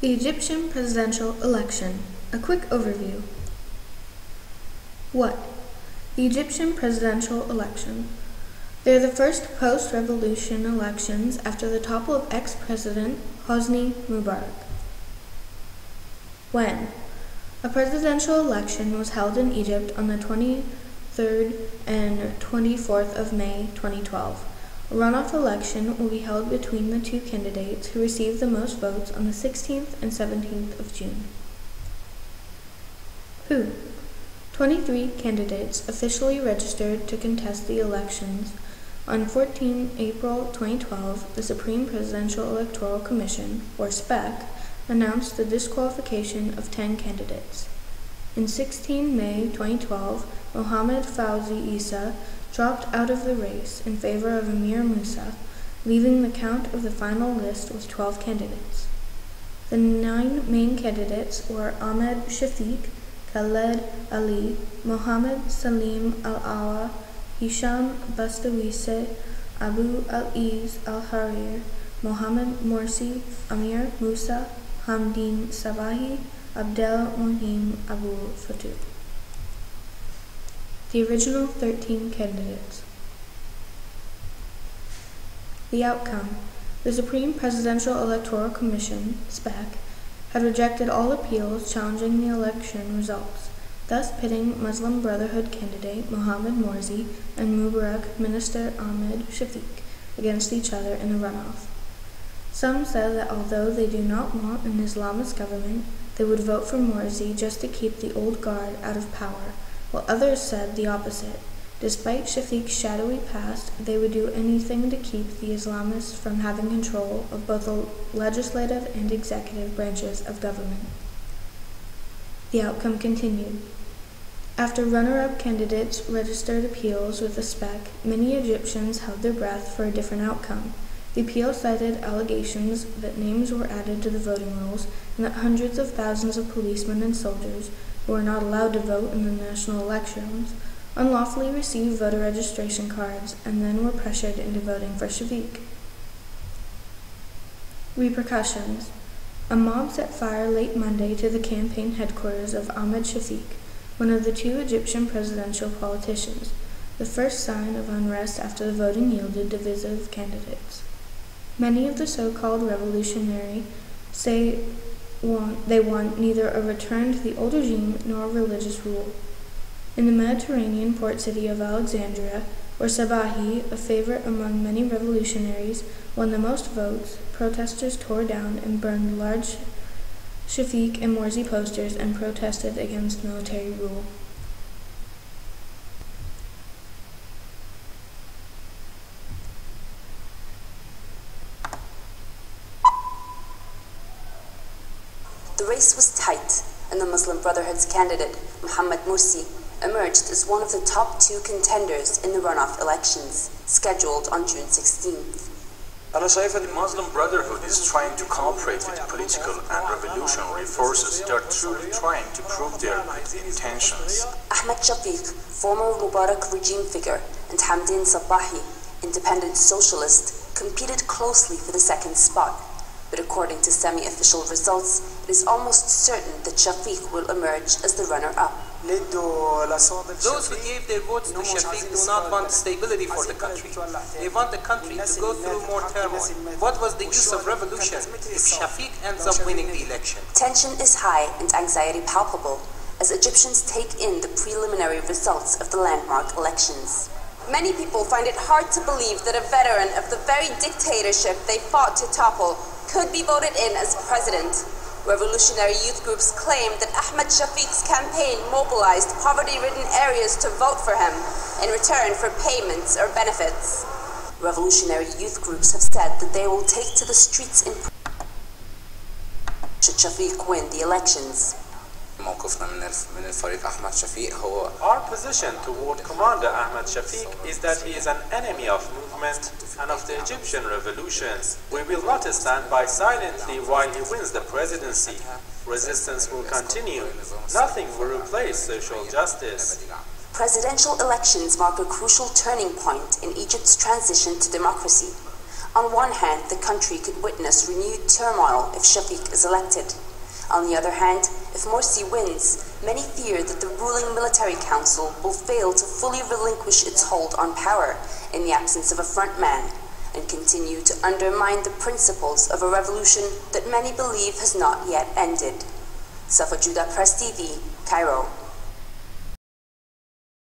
The Egyptian presidential election. A quick overview. What? The Egyptian presidential election. They are the first post-revolution elections after the topple of ex-president Hosni Mubarak. When? A presidential election was held in Egypt on the 23rd and 24th of May 2012. A runoff election will be held between the two candidates who received the most votes on the 16th and 17th of June. Who? 23 candidates officially registered to contest the elections. On 14 April 2012, the Supreme Presidential Electoral Commission, or SPEC, announced the disqualification of 10 candidates. In 16 May 2012, Mohammed Fawzi Issa dropped out of the race in favor of Amir Musa, leaving the count of the final list with 12 candidates. The 9 main candidates were Ahmed Shafiq, Khaled Ali, Mohammed Salim Al-Awa, Hisham Bastawise, Abu Al-Iz Al-Harir, Mohammed Morsi, Amir Musa, Hamdin Sabahi, Abdel Mohim Abu Fatu. The original 13 candidates. The outcome. The Supreme Presidential Electoral Commission, SPEC, had rejected all appeals challenging the election results, thus pitting Muslim Brotherhood candidate Mohammed Morsi and Mubarak minister Ahmed Shafiq against each other in the runoff. Some said that although they do not want an Islamist government, they would vote for Morsi just to keep the old guard out of power, while others said the opposite. Despite Shafiq's shadowy past, they would do anything to keep the Islamists from having control of both the legislative and executive branches of government. The outcome continued. After runner-up candidates registered appeals with the SPEC, many Egyptians held their breath for a different outcome. The appeal cited allegations that names were added to the voting rolls and that hundreds of thousands of policemen and soldiers who were not allowed to vote in the national elections unlawfully received voter registration cards and then were pressured into voting for Shafiq. Repercussions. A mob set fire late Monday to the campaign headquarters of Ahmed Shafiq, one of the two Egyptian presidential politicians, the first sign of unrest after the voting yielded divisive candidates. Many of the so-called revolutionary say they want neither a return to the old regime nor religious rule. In the Mediterranean port city of Alexandria, where Sabahi, a favorite among many revolutionaries, won the most votes, protesters tore down and burned large Shafiq and Morsi posters and protested against military rule. The race was tight, and the Muslim Brotherhood's candidate, Mohammed Morsi, emerged as one of the top two contenders in the runoff elections, scheduled on June 16th. أنا شايف the Muslim Brotherhood is trying to cooperate with political and revolutionary forces that are truly trying to prove their good intentions. Ahmed Shafiq, former Mubarak regime figure, and Hamdin Sabahi, independent socialist, competed closely for the second spot. But according to semi-official results, it is almost certain that Shafiq will emerge as the runner-up. Those who gave their votes to Shafiq do not want stability for the country. They want the country to go through more turmoil. What was the use of revolution if Shafiq ends up winning the election? Tension is high and anxiety palpable as Egyptians take in the preliminary results of the landmark elections. Many people find it hard to believe that a veteran of the very dictatorship they fought to topple could be voted in as president. Revolutionary youth groups claim that Ahmed Shafiq's campaign mobilized poverty-ridden areas to vote for him in return for payments or benefits. Revolutionary youth groups have said that they will take to the streets in should Shafiq win the elections. Our position toward Commander Ahmed Shafiq is that he is an enemy of movement and of the Egyptian revolution. We will not stand by silently while he wins the presidency. Resistance will continue. Nothing will replace social justice. Presidential elections mark a crucial turning point in Egypt's transition to democracy. On one hand, the country could witness renewed turmoil if Shafiq is elected. On the other hand, if Morsi wins, many fear that the ruling military council will fail to fully relinquish its hold on power in the absence of a frontman, and continue to undermine the principles of a revolution that many believe has not yet ended. Safa Judah Press TV, Cairo.